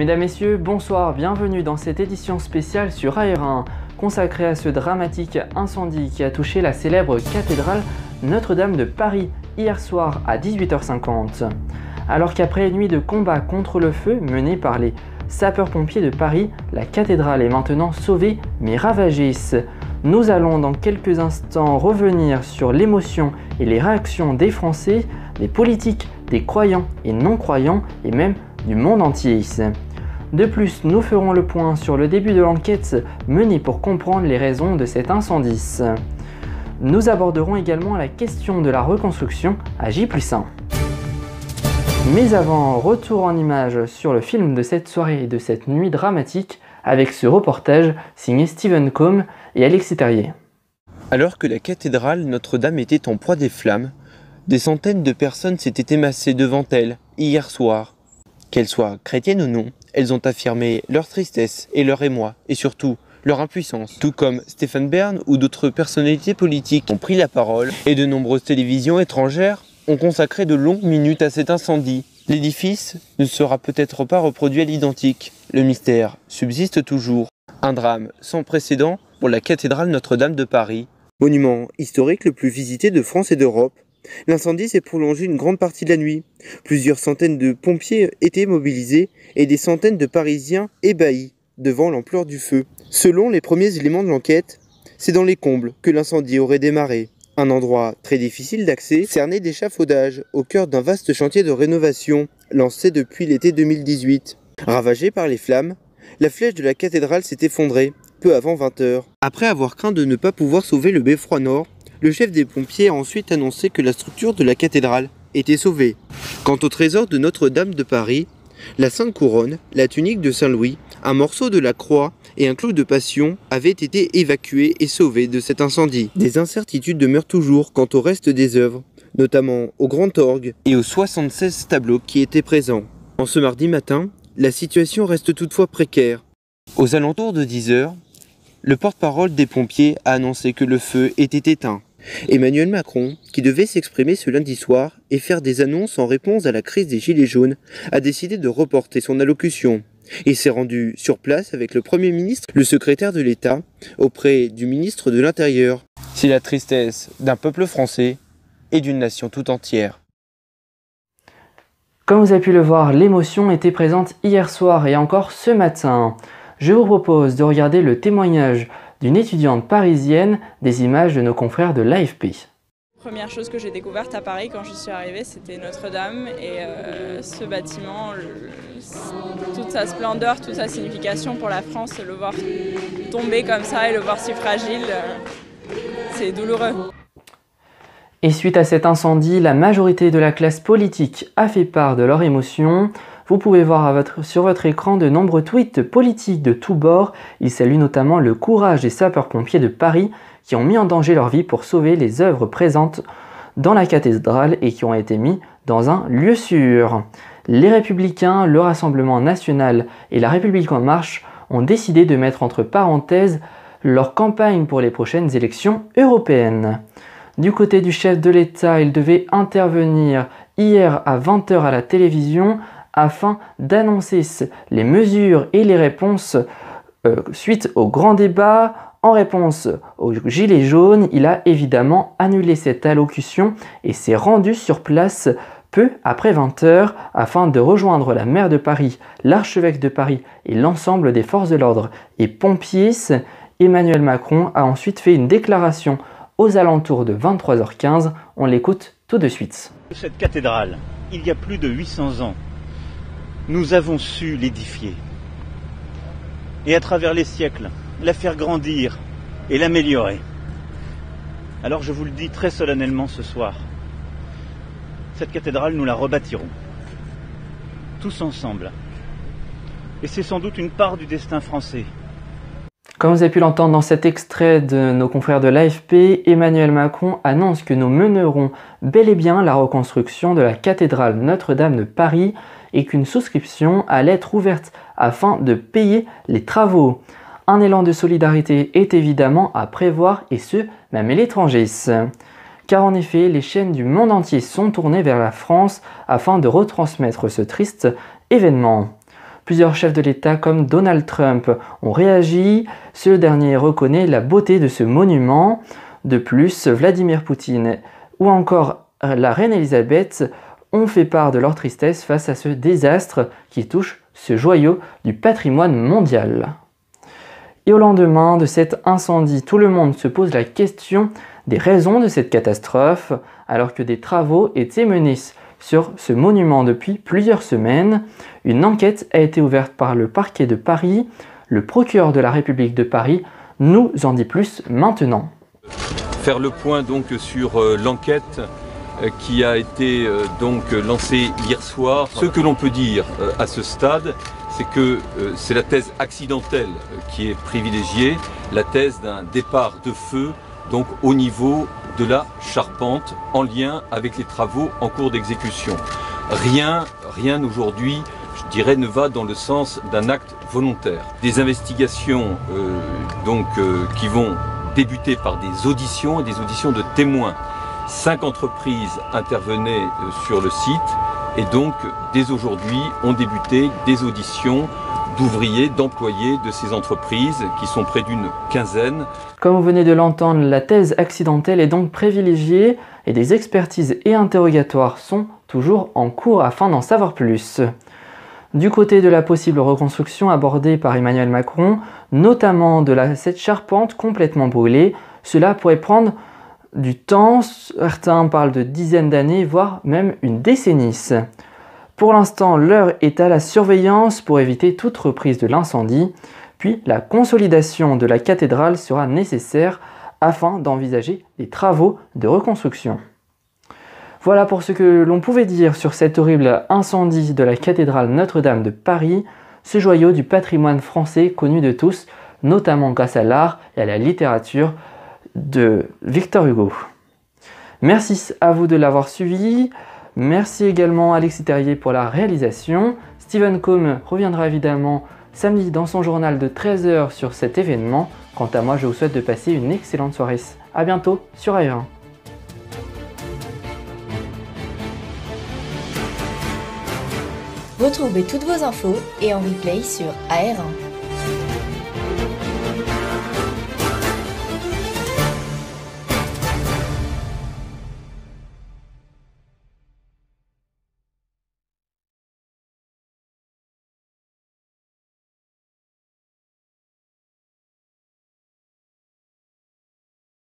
Mesdames, Messieurs, bonsoir, bienvenue dans cette édition spéciale sur AR1, consacrée à ce dramatique incendie qui a touché la célèbre cathédrale Notre-Dame de Paris hier soir à 18h50. Alors qu'après une nuit de combat contre le feu menée par les sapeurs-pompiers de Paris, la cathédrale est maintenant sauvée mais ravagée. Nous allons dans quelques instants revenir sur l'émotion et les réactions des Français, des politiques, des croyants et non-croyants et même du monde entier. De plus, nous ferons le point sur le début de l'enquête menée pour comprendre les raisons de cet incendie. Nous aborderons également la question de la reconstruction à J+1. Mais avant, retour en images sur le film de cette soirée et de cette nuit dramatique avec ce reportage signé Steven Combe et Alexis Terrier. Alors que la cathédrale Notre-Dame était en proie des flammes, des centaines de personnes s'étaient émassées devant elle hier soir. Qu'elles soient chrétiennes ou non, elles ont affirmé leur tristesse et leur émoi, et surtout leur impuissance. Tout comme Stéphane Bern ou d'autres personnalités politiques ont pris la parole, et de nombreuses télévisions étrangères ont consacré de longues minutes à cet incendie. L'édifice ne sera peut-être pas reproduit à l'identique. Le mystère subsiste toujours. Un drame sans précédent pour la cathédrale Notre-Dame de Paris. Monument historique le plus visité de France et d'Europe, l'incendie s'est prolongé une grande partie de la nuit. Plusieurs centaines de pompiers étaient mobilisés et des centaines de Parisiens ébahis devant l'ampleur du feu. Selon les premiers éléments de l'enquête, c'est dans les combles que l'incendie aurait démarré. Un endroit très difficile d'accès, cerné d'échafaudage, au cœur d'un vaste chantier de rénovation lancé depuis l'été 2018. Ravagé par les flammes, la flèche de la cathédrale s'est effondrée peu avant 20h. Après avoir craint de ne pas pouvoir sauver le beffroi nord, le chef des pompiers a ensuite annoncé que la structure de la cathédrale était sauvée. Quant au trésor de Notre-Dame de Paris, la Sainte Couronne, la tunique de Saint-Louis, un morceau de la croix et un clou de passion avaient été évacués et sauvés de cet incendie. Des incertitudes demeurent toujours quant au reste des œuvres, notamment au grand orgue et aux 76 tableaux qui étaient présents. En ce mardi matin, la situation reste toutefois précaire. Aux alentours de 10h, le porte-parole des pompiers a annoncé que le feu était éteint. Emmanuel Macron, qui devait s'exprimer ce lundi soir et faire des annonces en réponse à la crise des Gilets jaunes, a décidé de reporter son allocution. Il s'est rendu sur place avec le Premier ministre, le secrétaire de l'État, auprès du ministre de l'Intérieur. C'est la tristesse d'un peuple français et d'une nation tout entière. Comme vous avez pu le voir, l'émotion était présente hier soir et encore ce matin. Je vous propose de regarder le témoignage d'une étudiante parisienne des images de nos confrères de l'AFP. Première chose que j'ai découverte à Paris quand je suis arrivée, c'était Notre-Dame et ce bâtiment, toute sa splendeur, toute sa signification pour la France, le voir tomber comme ça et le voir si fragile, c'est douloureux. Et suite à cet incendie, la majorité de la classe politique a fait part de leur émotion. Vous pouvez voir sur votre écran de nombreux tweets politiques de tous bords. Ils saluent notamment le courage des sapeurs-pompiers de Paris qui ont mis en danger leur vie pour sauver les œuvres présentes dans la cathédrale et qui ont été mis dans un lieu sûr. Les Républicains, le Rassemblement national et la République en marche ont décidé de mettre entre parenthèses leur campagne pour les prochaines élections européennes. Du côté du chef de l'État, il devait intervenir hier à 20h à la télévision afin d'annoncer les mesures et les réponses suite au grand débat. En réponse aux Gilets jaunes, il a évidemment annulé cette allocution et s'est rendu sur place peu après 20h afin de rejoindre la maire de Paris, l'archevêque de Paris et l'ensemble des forces de l'ordre et pompiers. Emmanuel Macron a ensuite fait une déclaration aux alentours de 23h15. On l'écoute tout de suite. Cette cathédrale, il y a plus de 800 ans, nous avons su l'édifier. Et à travers les siècles, la faire grandir et l'améliorer. Alors je vous le dis très solennellement ce soir, cette cathédrale, nous la rebâtirons. Tous ensemble. Et c'est sans doute une part du destin français. Comme vous avez pu l'entendre dans cet extrait de nos confrères de l'AFP, Emmanuel Macron annonce que nous mènerons bel et bien la reconstruction de la cathédrale Notre-Dame de Paris et qu'une souscription allait être ouverte afin de payer les travaux. Un élan de solidarité est évidemment à prévoir et ce, même à l'étranger. Car en effet, les chaînes du monde entier sont tournées vers la France afin de retransmettre ce triste événement. Plusieurs chefs de l'État comme Donald Trump ont réagi. Ce dernier reconnaît la beauté de ce monument. De plus, Vladimir Poutine ou encore la reine Elisabeth ont fait part de leur tristesse face à ce désastre qui touche ce joyau du patrimoine mondial. Et au lendemain de cet incendie, tout le monde se pose la question des raisons de cette catastrophe, alors que des travaux étaient menés sur ce monument depuis plusieurs semaines. Une enquête a été ouverte par le parquet de Paris. Le procureur de la République de Paris nous en dit plus maintenant. Faire le point donc sur l'enquête qui a été donc lancée hier soir. Ce que l'on peut dire à ce stade, c'est que c'est la thèse accidentelle qui est privilégiée, la thèse d'un départ de feu donc au niveau de la charpente en lien avec les travaux en cours d'exécution. Rien aujourd'hui, je dirais, ne va dans le sens d'un acte volontaire. Des investigations qui vont débuter par des auditions et des auditions de témoins. 5 entreprises intervenaient sur le site et donc dès aujourd'hui ont débuté des auditions d'ouvriers, d'employés de ces entreprises qui sont près d'une quinzaine. Comme vous venez de l'entendre, la thèse accidentelle est donc privilégiée et des expertises et interrogatoires sont toujours en cours afin d'en savoir plus. Du côté de la possible reconstruction abordée par Emmanuel Macron, notamment de cette charpente complètement brûlée, cela pourrait prendre du temps, certains parlent de dizaines d'années, voire même une décennie. Pour l'instant, l'heure est à la surveillance pour éviter toute reprise de l'incendie, puis la consolidation de la cathédrale sera nécessaire afin d'envisager les travaux de reconstruction. Voilà pour ce que l'on pouvait dire sur cet horrible incendie de la cathédrale Notre-Dame de Paris, ce joyau du patrimoine français connu de tous, notamment grâce à l'art et à la littérature de Victor Hugo. Merci à vous de l'avoir suivi. Merci également à Alexis Terrier pour la réalisation. Steven Combe reviendra évidemment samedi dans son journal de 13h sur cet événement. Quant à moi, je vous souhaite de passer une excellente soirée. A bientôt sur AR1. Retrouvez toutes vos infos et en replay sur AR1.